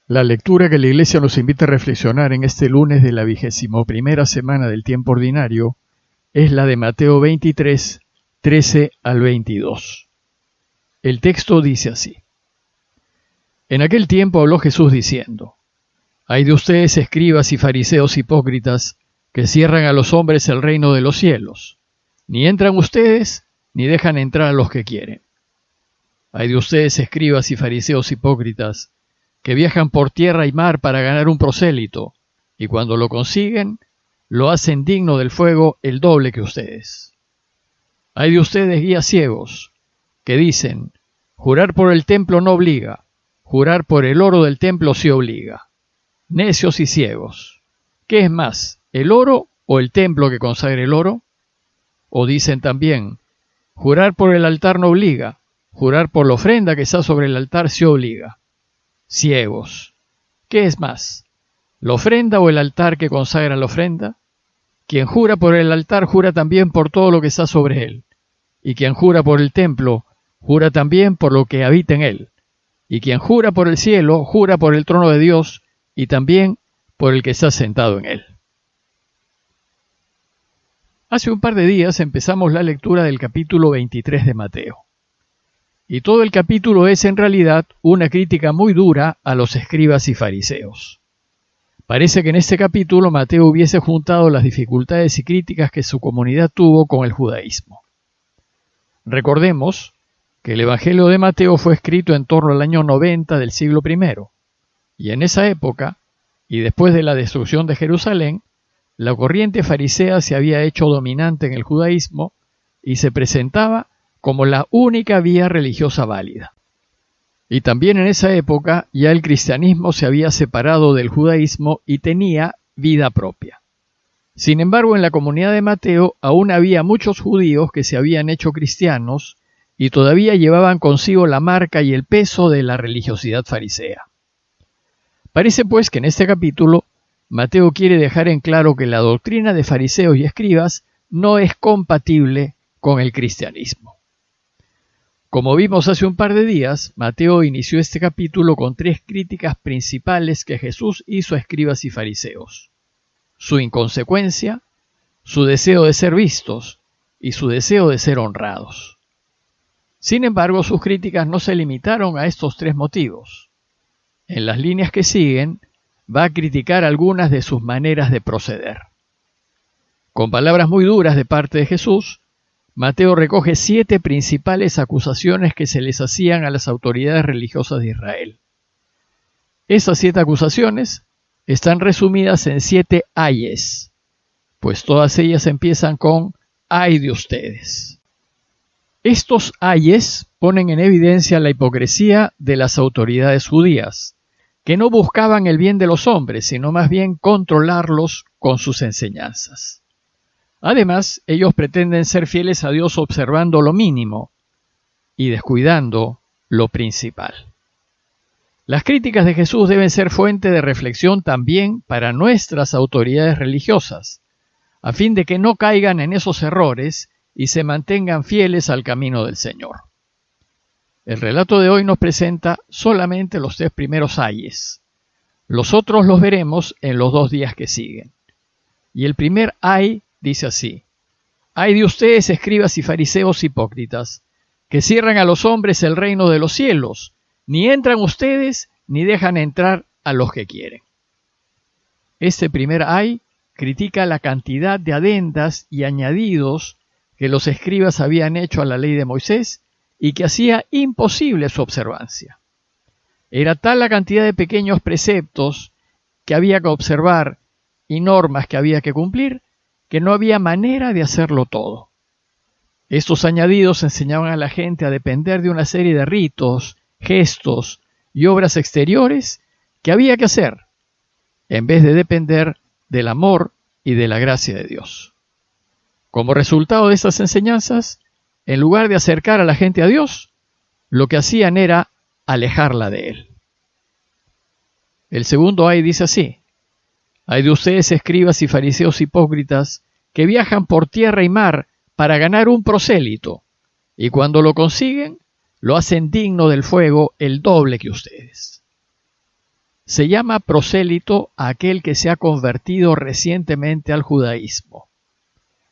La lectura que la Iglesia nos invita a reflexionar en este lunes de la 21ª semana del tiempo ordinario es la de Mateo 23, 13 al 22. El texto dice así: En aquel tiempo habló Jesús diciendo: Ay de ustedes, escribas y fariseos hipócritas, que cierran a los hombres el reino de los cielos. Ni entran ustedes, ni dejan entrar a los que quieren. Ay de ustedes, escribas y fariseos hipócritas, que viajan por tierra y mar para ganar un prosélito, y cuando lo consiguen, lo hacen digno del fuego el doble que ustedes. Ay de ustedes, guías ciegos, que dicen: jurar por el templo no obliga, jurar por el oro del templo sí obliga. Necios y ciegos, ¿qué es más, el oro o el templo que consagra el oro? O dicen también: jurar por el altar no obliga, jurar por la ofrenda que está sobre el altar sí obliga. Ciegos, ¿qué es más, la ofrenda o el altar que consagra la ofrenda? Quien jura por el altar jura también por todo lo que está sobre él, y quien jura por el templo jura también por lo que habita en él, y quien jura por el cielo jura por el trono de Dios y también por el que está sentado en él. Hace un par de días empezamos la lectura del capítulo 23 de Mateo. Y todo el capítulo es en realidad una crítica muy dura a los escribas y fariseos. Parece que en este capítulo Mateo hubiese juntado las dificultades y críticas que su comunidad tuvo con el judaísmo. Recordemos que el Evangelio de Mateo fue escrito en torno al año 90 del siglo I, y en esa época, y después de la destrucción de Jerusalén, la corriente farisea se había hecho dominante en el judaísmo y se presentaba como la única vía religiosa válida. Y también en esa época ya el cristianismo se había separado del judaísmo y tenía vida propia. Sin embargo, en la comunidad de Mateo aún había muchos judíos que se habían hecho cristianos y todavía llevaban consigo la marca y el peso de la religiosidad farisea. Parece pues que en este capítulo Mateo quiere dejar en claro que la doctrina de fariseos y escribas no es compatible con el cristianismo. Como vimos hace un par de días, Mateo inició este capítulo con tres críticas principales que Jesús hizo a escribas y fariseos: su inconsecuencia, su deseo de ser vistos y su deseo de ser honrados. Sin embargo, sus críticas no se limitaron a estos tres motivos. En las líneas que siguen, va a criticar algunas de sus maneras de proceder. Con palabras muy duras de parte de Jesús, Mateo recoge 7 principales acusaciones que se les hacían a las autoridades religiosas de Israel. Esas 7 acusaciones están resumidas en 7 ayes, pues todas ellas empiezan con ay de ustedes. Estos ayes ponen en evidencia la hipocresía de las autoridades judías, que no buscaban el bien de los hombres, sino más bien controlarlos con sus enseñanzas. Además, ellos pretenden ser fieles a Dios observando lo mínimo y descuidando lo principal. Las críticas de Jesús deben ser fuente de reflexión también para nuestras autoridades religiosas, a fin de que no caigan en esos errores y se mantengan fieles al camino del Señor. El relato de hoy nos presenta solamente los 3 primeros ayes. Los otros los veremos en los 2 días que siguen. Y el primer ay dice así: ay de ustedes, escribas y fariseos hipócritas, que cierran a los hombres el reino de los cielos, ni entran ustedes, ni dejan entrar a los que quieren. Este primer ay critica la cantidad de adendas y añadidos que los escribas habían hecho a la ley de Moisés y que hacía imposible su observancia. Era tal la cantidad de pequeños preceptos que había que observar y normas que había que cumplir, que no había manera de hacerlo todo. Estos añadidos enseñaban a la gente a depender de una serie de ritos, gestos y obras exteriores que había que hacer, en vez de depender del amor y de la gracia de Dios. Como resultado de estas enseñanzas, en lugar de acercar a la gente a Dios, lo que hacían era alejarla de Él. El segundo ay dice así: ay de ustedes, escribas y fariseos hipócritas, que viajan por tierra y mar para ganar un prosélito, y cuando lo consiguen, lo hacen digno del fuego el doble que ustedes. se llama prosélito a aquel que se ha convertido recientemente al judaísmo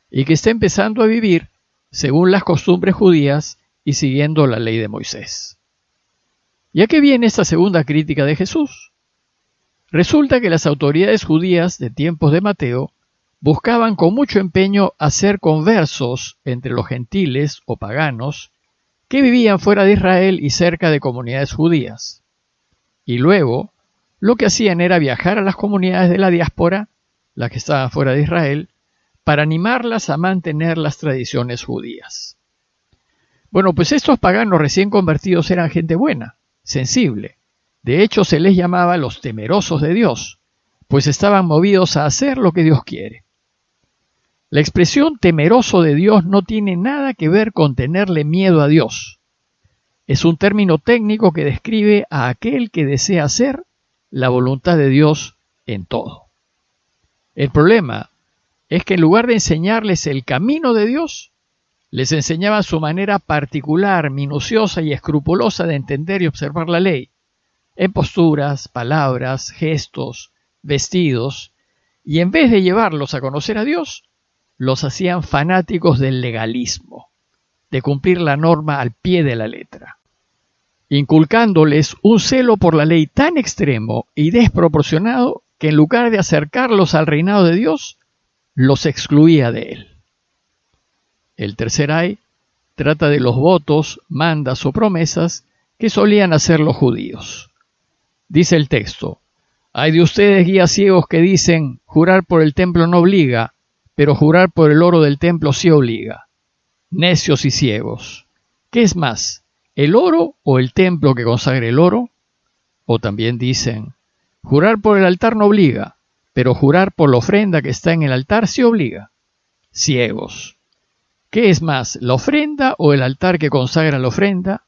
y que está empezando a vivir según las costumbres judías y siguiendo la ley de Moisés. ¿Y a qué viene esta segunda crítica de Jesús? Resulta que las autoridades judías de tiempos de Mateo buscaban con mucho empeño hacer conversos entre los gentiles o paganos que vivían fuera de Israel y cerca de comunidades judías. Y luego, lo que hacían era viajar a las comunidades de la diáspora, las que estaban fuera de Israel, para animarlas a mantener las tradiciones judías. Bueno, pues estos paganos recién convertidos eran gente buena, sensible. De hecho, se les llamaba los temerosos de Dios, pues estaban movidos a hacer lo que Dios quiere. La expresión temeroso de Dios no tiene nada que ver con tenerle miedo a Dios. Es un término técnico que describe a aquel que desea hacer la voluntad de Dios en todo. El problema es que en lugar de enseñarles el camino de Dios, les enseñaban su manera particular, minuciosa y escrupulosa de entender y observar la ley, en posturas, palabras, gestos, vestidos, y en vez de llevarlos a conocer a Dios, los hacían fanáticos del legalismo, de cumplir la norma al pie de la letra, inculcándoles un celo por la ley tan extremo y desproporcionado que en lugar de acercarlos al reinado de Dios, los excluía de él. El tercer ay trata de los votos, mandas o promesas que solían hacer los judíos. Dice el texto: «Ay de ustedes, guías ciegos, que dicen, jurar por el templo no obliga, pero jurar por el oro del templo sí obliga. Necios y ciegos. ¿Qué es más, el oro o el templo que consagre el oro?» O también dicen: «Jurar por el altar no obliga, pero jurar por la ofrenda que está en el altar sí obliga». Ciegos. ¿Qué es más, la ofrenda o el altar que consagra la ofrenda?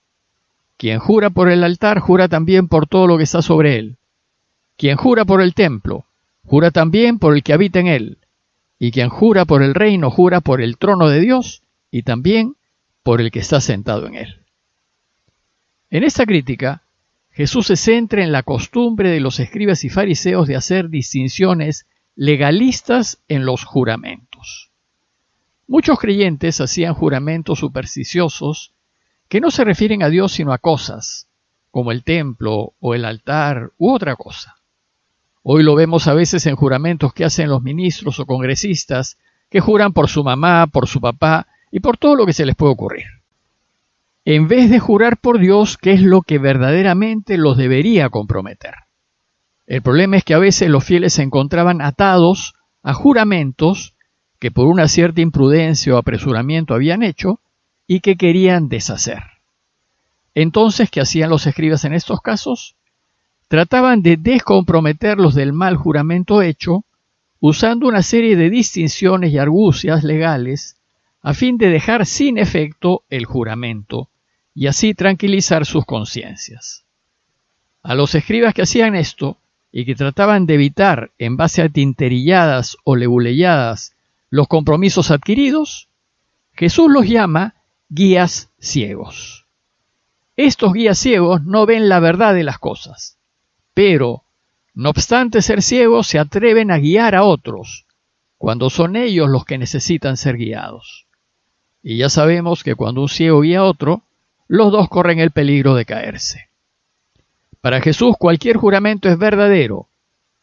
Quien jura por el altar jura también por todo lo que está sobre él. Quien jura por el templo, jura también por el que habita en él. Y quien jura por el reino, jura por el trono de Dios y también por el que está sentado en él. En esta crítica, Jesús se centra en la costumbre de los escribas y fariseos de hacer distinciones legalistas en los juramentos. Muchos creyentes hacían juramentos supersticiosos que no se refieren a Dios sino a cosas, como el templo o el altar u otra cosa. Hoy lo vemos a veces en juramentos que hacen los ministros o congresistas que juran por su mamá, por su papá y por todo lo que se les puede ocurrir. En vez de jurar por Dios, que es lo que verdaderamente los debería comprometer. El problema es que a veces los fieles se encontraban atados a juramentos que por una cierta imprudencia o apresuramiento habían hecho y que querían deshacer. Entonces, ¿qué hacían los escribas en estos casos? Trataban de descomprometerlos del mal juramento hecho, usando una serie de distinciones y argucias legales a fin de dejar sin efecto el juramento y así tranquilizar sus conciencias. A los escribas que hacían esto y que trataban de evitar en base a tinterilladas o lebuleyadas los compromisos adquiridos, Jesús los llama guías ciegos. Estos guías ciegos no ven la verdad de las cosas, pero, no obstante ser ciegos, se atreven a guiar a otros, cuando son ellos los que necesitan ser guiados. Y ya sabemos que cuando un ciego guía a otro, los dos corren el peligro de caerse. Para Jesús cualquier juramento es verdadero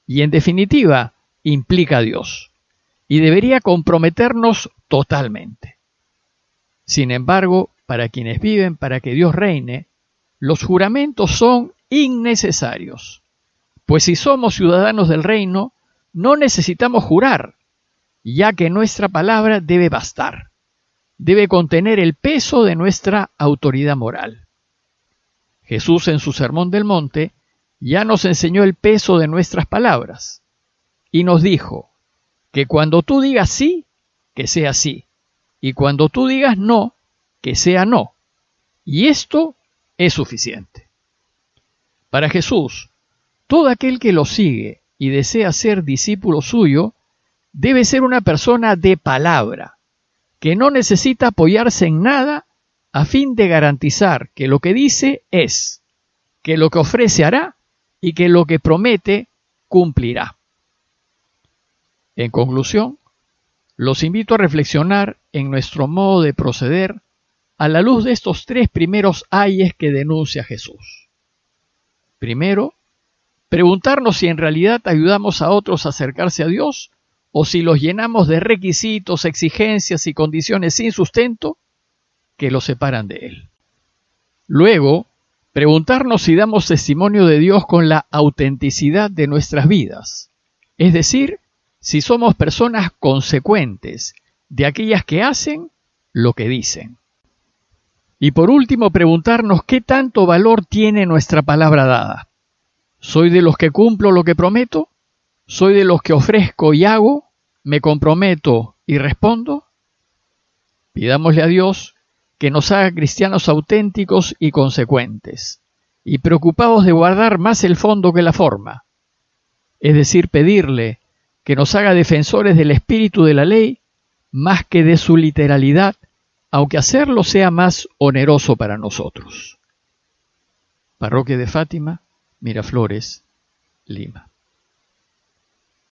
y en definitiva implica a Dios y debería comprometernos totalmente. Sin embargo, para quienes viven para que Dios reine, los juramentos son innecesarios, pues si somos ciudadanos del reino, no necesitamos jurar, ya que nuestra palabra debe bastar, debe contener el peso de nuestra autoridad moral. Jesús en su Sermón del Monte ya nos enseñó el peso de nuestras palabras y nos dijo que cuando tú digas sí, que sea sí, y cuando tú digas no, que sea no. Y esto es suficiente. Para Jesús, todo aquel que lo sigue y desea ser discípulo suyo, debe ser una persona de palabra, que no necesita apoyarse en nada a fin de garantizar que lo que dice es, que lo que ofrece hará y que lo que promete cumplirá. En conclusión, los invito a reflexionar en nuestro modo de proceder a la luz de estos tres primeros ayes que denuncia Jesús. Primero, preguntarnos si en realidad ayudamos a otros a acercarse a Dios o si los llenamos de requisitos, exigencias y condiciones sin sustento que los separan de Él. Luego, preguntarnos si damos testimonio de Dios con la autenticidad de nuestras vidas, es decir, si somos personas consecuentes de aquellas que hacen lo que dicen. Y por último, preguntarnos qué tanto valor tiene nuestra palabra dada. ¿Soy de los que cumplo lo que prometo? ¿Soy de los que ofrezco y hago? ¿Me comprometo y respondo? Pidámosle a Dios que nos haga cristianos auténticos y consecuentes, y preocupados de guardar más el fondo que la forma. Es decir, pedirle que nos haga defensores del espíritu de la ley más que de su literalidad, aunque hacerlo sea más oneroso para nosotros. Parroquia de Fátima, Miraflores, Lima.